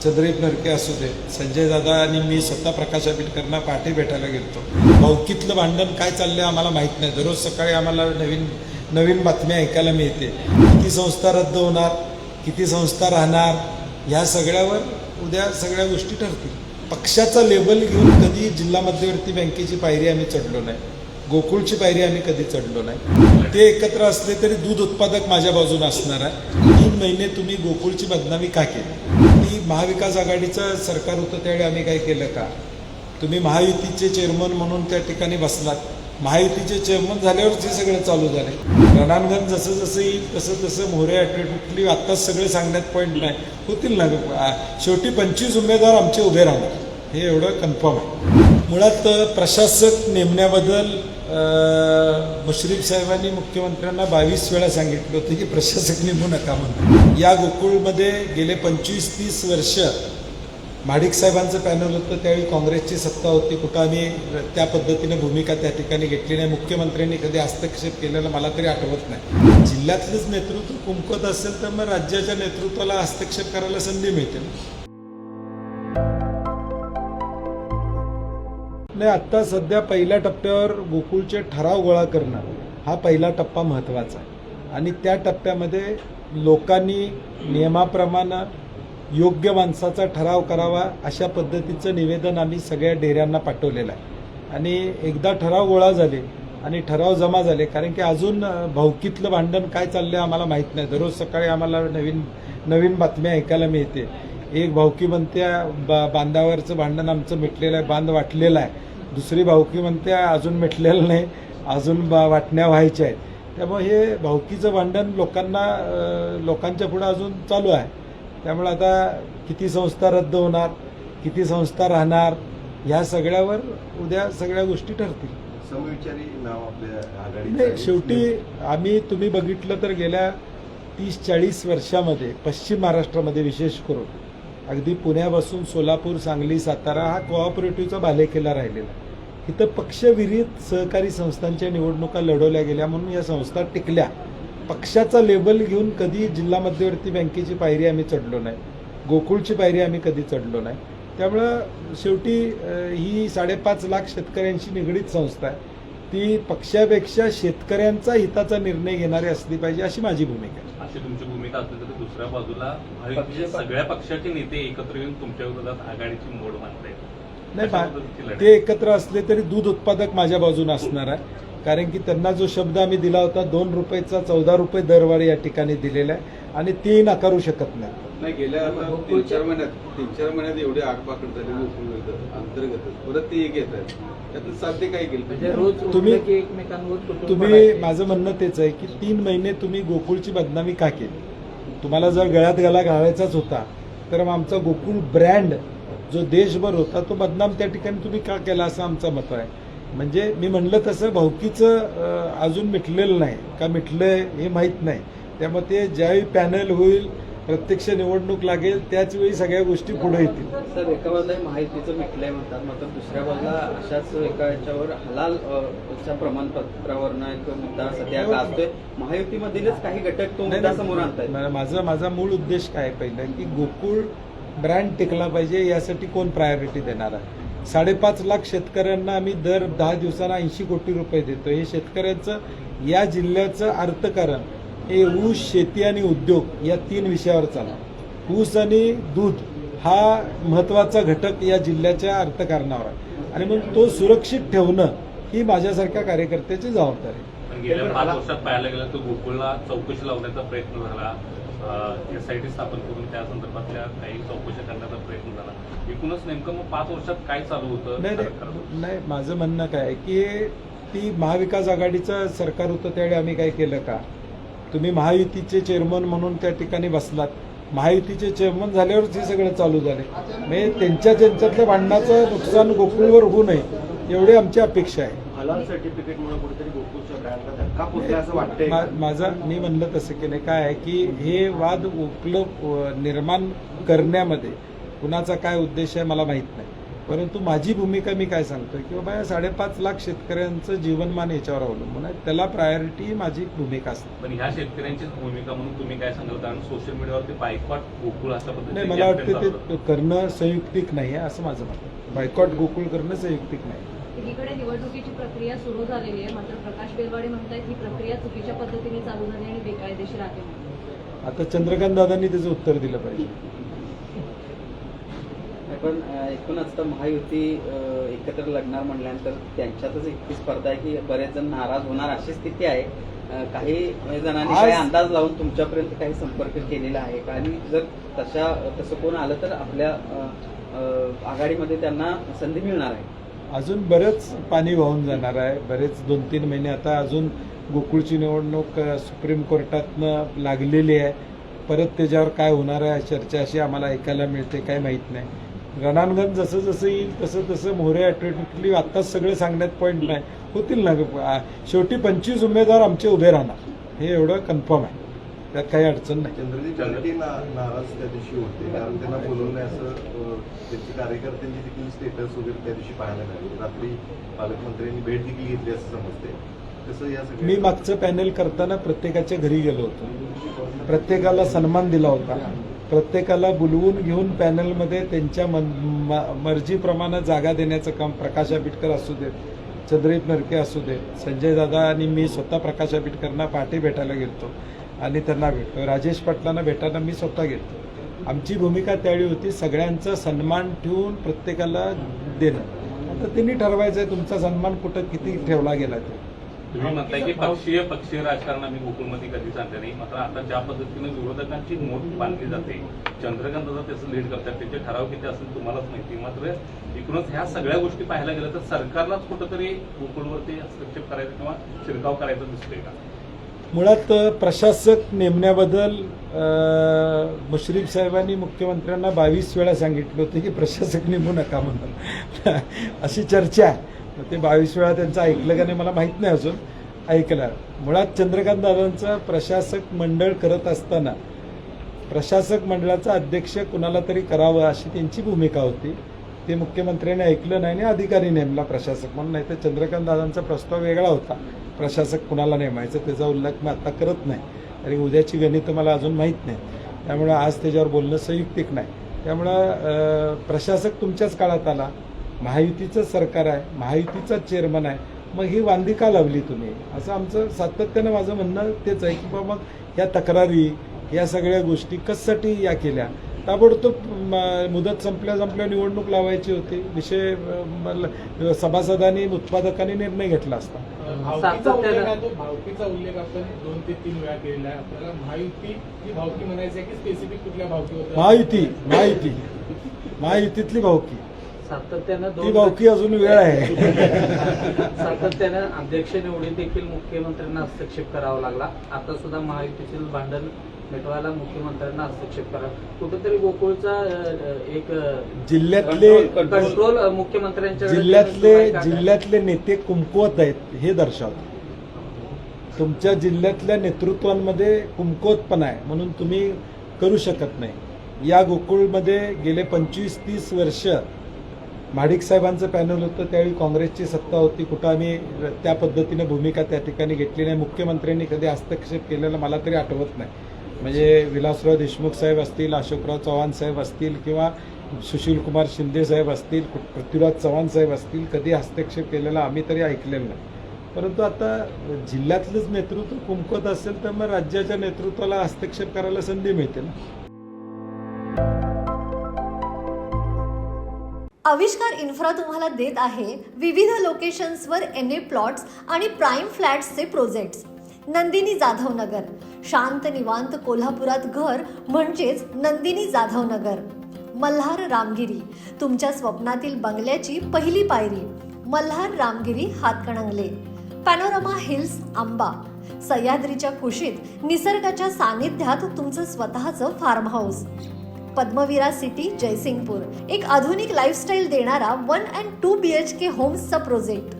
चंद्रदीप नरके असू दे, संजय दादा आणि मी स्वतः प्रकाश आंबेडकरांना पहाटे भेटायला गेलो. भावकीतलं भांडण काय चाललंय आम्हाला माहीत नाही. दररोज सकाळी आम्हाला नवीन बातम्या ऐकायला मिळते. किती संस्था रद्द होणार, किती संस्था राहणार, ह्या सगळ्यावर उद्या सगळ्या गोष्टी ठरतील. पक्षाचा लेबल घेऊन कधी जिल्हा मध्यवर्ती बँकेची पायरी आम्ही चढलो नाही, गोकुळची पायरी आम्ही कधी चढलो नाही. ते एकत्र असले तरी दूध उत्पादक माझ्या बाजूने असणार आहे. 3 महिने तुम्ही गोकुळची बदनामी का केली? ती महाविकास आघाडीचं सरकार होतं त्यावेळी आम्ही काय केलं का? तुम्ही महायुतीचे चेअरमन म्हणून त्या ठिकाणी बसलात. महायुतीचे चेअरमन झाल्यावरच हे सगळं चालू झाले. रणांगण जसं जसं येईल तसं तसं मोहरे ॲटिट्यूडली आत्ताच सगळे सांगण्यात पॉईंट नाही, होतील ना. शेवटी 25 उमेदवार आमचे उभे राहणार, हे एवढं कन्फर्म आहे. मुळात प्रशासक नेमण्याबद्दल मुश्रीफ साहेबांनी मुख्यमंत्र्यांना 22 वेळा सांगितलं होतं की प्रशासक नेमू नका म्हणून. या गोकुळमध्ये गेले 25-30 वर्ष महाडिक साहेबांचं पॅनल होतं, त्यावेळी काँग्रेसची सत्ता होती. कुठं आम्ही त्या पद्धतीने भूमिका त्या ठिकाणी घेतली नाही. मुख्यमंत्र्यांनी कधी हस्तक्षेप केलेला मला तरी आठवत नाही. जिल्ह्यातलंच नेतृत्व कुंकत असेल तर मग राज्याच्या नेतृत्वाला हस्तक्षेप करायला संधी मिळते. नाही, आत्ता सध्या पहिल्या टप्प्यावर गोकुळचे ठराव गोळा करणं हा पहिला टप्पा महत्त्वाचा आहे. आणि त्या टप्प्यामध्ये लोकांनी नियमाप्रमाणे योग्य माणसाचा ठराव करावा अशा पद्धतीचं निवेदन आम्ही सगळ्या डेऱ्यांना पाठवलेलं आहे. आणि एकदा ठराव गोळा झाले आणि ठराव जमा झाले, कारण की अजून भावकीतलं भांडण काय चाललंय आम्हाला माहीत नाही. दररोज सकाळी आम्हाला नवीन बातम्या ऐकायला मिळते. एक भावकी म्हणते बांधावरचं भांडण आमचं मिटलेलं आहे, बांध वाटलेला आहे. दुसरी भावकी म्हणते अजून मिटलेलं नाही, अजून वाटण्या व्हायच्या आहेत. त्यामुळे हे भावकीचं भांडण लोकांच्या पुढे अजून चालू आहे. त्यामुळे आता किती संस्था रद्द होणार, किती संस्था राहणार, ह्या सगळ्यावर उद्या सगळ्या गोष्टी ठरतील. समविचारी नाव आपल्या आघाडीचं नाही, शेवटी तुम्ही बघितलं तर गेल्या 30-40 वर्षामध्ये पश्चिम महाराष्ट्रामध्ये विशेष करून अगदी पुण्यापासून सोलापूर, सांगली, सातारा हा कोऑपरेटिव्हचा बालेकिल्ला राहिलेला. इथं पक्षविरहित सहकारी संस्थांच्या निवडणुका लढवल्या गेल्या म्हणून या संस्था टिकल्या. पक्षाचा लेबल घेऊन कधी जिल्हा मध्यवर्ती बँकेची पायरी आम्ही चढलो नाही, गोकुळची पायरी आम्ही कधी चढलो नाही. त्यामुळं शेवटी ही 5.5 लाख शेतकऱ्यांशी निगडीत संस्था आहे. ती पक्षापेक्षा शेतकऱ्यांचा हिताचा निर्णय घेणारी असली पाहिजे अशी माझी भूमिका आहे. अशी तुमची भूमिका असली तर दुसऱ्या बाजूला सगळ्या पक्षाचे नेते एकत्र येऊन तुमच्या विरोधात आघाडीची मोड मानतायत. नाही, ते एकत्र असले तरी दूध उत्पादक माझ्या बाजूने असणार आहे. कारण की त्यांना जो शब्द आम्ही दिला होता 2 रुपयाचा 14 रुपये दरवाढ या ठिकाणी दिलेला आहे आणि ते नाकारू शकत नाही. गेल्या 3-4 महिन्यात एवढे आगपाकड झाले गोकुळ अंतर्गत, परत ते एक येत आहेत. त्यातलं साध्य काय केलं तुम्ही माझं म्हणणं तेच आहे की 3 महिने तुम्ही गोकुळची बदनामी का केली? तुम्हाला जर गळ्यात गळा घालायचाच होता तर मग आमचा गोकुळ ब्रँड जो देशभर होता तो बदनाम त्या ठिकाणी तुम्ही का केला असं आमचं मत आहे. म्हणजे मी म्हणलं तसं भावकीचं अजून मिटलेलं नाही का, मिटलंय हे माहीत नाही. त्यामुळे ते ज्यावेळी पॅनल होईल, प्रत्यक्ष निवडणूक लागेल, त्याच वेळी सगळ्या गोष्टी पुढे येतील. सर, एका बाजूला माहितीचं मिटलंय म्हणतात, मात्र दुसऱ्या बाजूला अशाच एका याच्यावर हलालच्या प्रमाणपत्रावरनं एक मुद्दा सध्या गाजतोय. महायुतीमधीलच काही घटक तो मुद्दा समोर आणतायत. माझा मूळ उद्देश काय पहिलं की गोकुळ ब्रँड टिकला पाहिजे, यासाठी कोण प्रायोरिटी देणार आहे? 5.5 लाख शेतकऱ्यांना आम्ही दर 10 दिवसांना 80 कोटी रुपये देतो. हे शेतकऱ्यांचं या जिल्ह्याचं अर्थकारण हे ऊस, शेती आणि उद्योग या 3 विषयावर चालतं. ऊस आणि दूध हा महत्त्वाचा घटक या जिल्ह्याच्या अर्थकारणावर आहे आणि म्हणून तो सुरक्षित ठेवणं ही माझ्यासारख्या कार्यकर्त्याची जबाबदारी आहे. गेल्या 5 वर्षात पाहायला गेलं तर गोकुळला चौकशी लावण्याचा प्रयत्न झाला, SIT स्थापन करून त्या संदर्भातल्या काही चौकशी करण्याचा प्रयत्न झाला. एकूणच नेमकं मग 5 वर्षात काय चालू होतं? नाही, माझं म्हणणं काय आहे की ती महाविकास आघाडीचं सरकार होतं त्यावेळी आम्ही काय केलं का? तुम्ही महायुतीचे चेअरमन म्हणून त्या ठिकाणी बसलात. महायुतीचे चेअरमन झाल्यावरच हे सगळं चालू झाले. म्हणजे त्यांच्यातल्या भांडणाचं नुकसान गोकुळवर होऊ नये एवढी आमची अपेक्षा आहे. हलाल सर्टिफिकेटमुळे कुठेतरी गोकुळच्या ब्रँडला धक्का पोहोचला असं वाटतंय. मी म्हणलं तसं की नाही, काय आहे की हे वाद निर्माण करण्यामध्ये कुणाचा काय उद्देश आहे मला माहीत नाही. परंतु माझी भूमिका मी काय सांगतोय की बाबा या 5.5 लाख शेतकऱ्यांचं जीवनमान याच्यावर अवलंबून आहे, त्याला प्रायोरिटी माझी भूमिका असते. पण ह्या शेतकऱ्यांचीच भूमिका म्हणून तुम्ही काय सांगाल, कारण सोशल मीडियावरती बायकॉट गोकुळ अशा नाही, पद्धतीने मला campaign वाटतं चालू ते करणं संयुक्तिक नाही आहे असं माझं मत आहे. बायकॉट गोकुळ करणं संयुक्तिक नाही. एकीकडे निवडणुकीची प्रक्रिया सुरू झालेली आहे, मात्र प्रकाश बेलवाडे म्हणतायत ही प्रक्रिया चुकीच्या पद्धतीने चालू झाली आणि बेकायदेशीर आहे. आता चंद्रकांत दादांनी त्याचं उत्तर दिलं पाहिजे. पण एकूणच तर महायुती एकत्र लढणार म्हटल्यानंतर त्यांच्यातच इतकी स्पर्धा आहे की बरेच जण नाराज होणार अशी स्थिती आहे. काही जणांनी काही अंदाज लावून तुमच्यापर्यंत काही संपर्क केलेला आहे का, आणि जर तसं कोण आलं तर आपल्या आघाडीमध्ये त्यांना संधी मिळणार आहे? अजून बरंच पाणी वाहून जाणार आहे, बरेच 2-3 महिने. आता अजून गोकुळची निवडणूक सुप्रीम कोर्टातनं लागलेली आहे, परत त्याच्यावर काय होणार आहे चर्चा अशी आम्हाला ऐकायला मिळते, काय माहीत नाही. रणांगण जसं जसं येईल तसं तसं मोहरे ऑटोमॅटिकली आत्ताच सगळं सांगण्यात पॉईंट नाही, होतील ना. शेवटी 25 उमेदवार आमचे उभे राहणार, हे एवढं कन्फर्म आहे, त्यात काही अडचण नाही. चंद्रजीत पाटील नाराज त्या दिवशी होते, कारण त्यांना बोलवलं नाही असं त्यांची कार्यकर्त्यांची देखील स्टेटस वगैरे त्या दिवशी पाहायला मिळाले. रात्री पालकमंत्र्यांनी भेट देखील घेतली असं समजते. कसं या मी मागचं पॅनेल करताना प्रत्येकाच्या घरी गेलो होतो, प्रत्येकाला सन्मान दिला होता, प्रत्येकाला बोलवून घेऊन पॅनलमध्ये त्यांच्या मर्जीप्रमाणे जागा देण्याचं काम प्रकाश आंबेडकर असू देत, चंद्रजीत नरके असू देत, संजय दादा आणि मी स्वतः प्रकाश आंबेडकरांना पहाटे भेटायला गेलो आणि त्यांना भेटतो. राजेश पाटलांना भेटायला मी स्वतः गेलो. आमची भूमिका त्यावेळी होती सगळ्यांचा सन्मान ठेवून प्रत्येकाला देणं. आता त्यांनी ठरवायचं आहे तुमचा सन्मान कुठं किती ठेवला गेला ते. तुम्ही म्हणताय की पक्षीय राजकारण आम्ही गोकुळमध्ये कधीच आणलं नाही, मात्र आता ज्या पद्धतीने विरोधकांची मोठ बांधली जाते, चंद्रकांत दादा त्याचं लीड करतात, त्याचे ठराव किती असेल तुम्हालाच माहिती. मात्र एकूणच ह्या सगळ्या गोष्टी पाहायला गेल्या तर सरकारलाच कुठंतरी गोकुळवरती हस्तक्षेप करायचा किंवा शिरकाव करायचा दिसतोय का? मुळात प्रशासक नेमण्याबद्दल मुश्रीफ साहेबांनी मुख्यमंत्र्यांना 22 वेळा सांगितलं होतं की प्रशासक नेमू नका म्हणून अशी चर्चा आहे. ते 22 वेळा त्यांचं ऐकलं का नाही मला माहीत नाही, अजून ऐकलं. मुळात चंद्रकांत दादांचं प्रशासक मंडळ करत असताना प्रशासक मंडळाचा अध्यक्ष कुणाला तरी करावं अशी त्यांची भूमिका होती. ते मुख्यमंत्र्यांनी ऐकलं नाही आणि अधिकारी नेमला प्रशासक म्हणून. नाही तर चंद्रकांत दादांचा प्रस्ताव वेगळा होता, प्रशासक कुणाला नेमायचं, त्याचा उल्लेख मी आता करत नाही. आणि उद्याची गणितं मला अजून माहीत नाही, त्यामुळं आज त्याच्यावर बोलणं संयुक्तिक नाही. त्यामुळं प्रशासक तुमच्याच काळात आला, महायुतीचं सरकार आहे, महायुतीचा चेअरमन आहे, मग ही वांदी का लावली तुम्ही, असं आमचं सातत्यानं माझं म्हणणं तेच आहे की बाबा मग या तक्रारी या सगळ्या गोष्टी कशासाठी या केल्या. ताबडतोब मुदत संपल्या निवडणूक लावायची होती. विषय सभासदांनी उत्पादकांनी निर्णय घेतला असता. भावकीचा उल्लेख आपण 2 ते 3 वेळा केलेला आहे. आपल्याला महायुती ही भावकी म्हणायची आहे की स्पेसिफिक कुठल्या भावकीवर? महायुतीतली भावकी, सातत्यानं ती भावकी अजून वेळ आहे. सातत्यानं अध्यक्ष निवडीत देखील मुख्यमंत्र्यांना हस्तक्षेप करावा लागला. आता सुद्धा महायुतीतील भांडण मिटवायला मुख्यमंत्र्यांना हस्तक्षेप करा. कुठेतरी गोकुळचा एक जिल्ह्यातले कंट्रोल मुख्यमंत्र्यांच्या जिल्ह्यातले नेते कुमकुवत आहेत हे दर्शवतं. तुमच्या जिल्ह्यातल्या नेतृत्वांमध्ये कुमकुवतपणा आहे म्हणून तुम्ही करू शकत नाही. या गोकुळमध्ये गेले 25-30 वर्ष महाडिक साहेबांचं पॅनल होतं, त्यावेळी काँग्रेसची सत्ता होती. कुठं आम्ही त्या पद्धतीने भूमिका त्या ठिकाणी घेतली नाही. मुख्यमंत्र्यांनी कधी हस्तक्षेप केलेला मला तरी आठवत नाही. म्हणजे विलासराव देशमुख साहेब असतील, अशोकराव चव्हाण साहेब असतील किंवा सुशीलकुमार शिंदे साहेब असतील, पृथ्वीराज चव्हाण साहेब असतील, कधी हस्तक्षेप केलेला आम्ही तरी ऐकलेलं नाही. परंतु आता जिल्ह्यातलंच नेतृत्व कुमकुवत असेल तर मग राज्याच्या नेतृत्वाला हस्तक्षेप करायला संधी मिळते ना. आविष्कार इन्फ्रा तुम्हाला देत आहे विविध लोकेशन्सवर NA प्लॉट्स आणि प्राईम फ्लॅट्सचे प्रोजेक्ट्स. नंदिनी जाधव नगर, शांत निवांत कोल्हापुरात घर म्हणजेच नंदिनी जाधव नगर. मल्हार रामगिरी, तुमच्या स्वप्नातील बंगल्याची पहिली पायरी. मल्हार रामगिरी हातकणंगले. पॅनोरमा हिल्स आंबा, सह्याद्रीच्या कुशीत निसर्गाच्या सानिध्यात तुमचं स्वतःचं farm house. Padmavira city Jaysingpur, एक आधुनिक लाईफस्टाईल देणारा 1 and 2 BHK होम्सचा प्रोजेक्ट.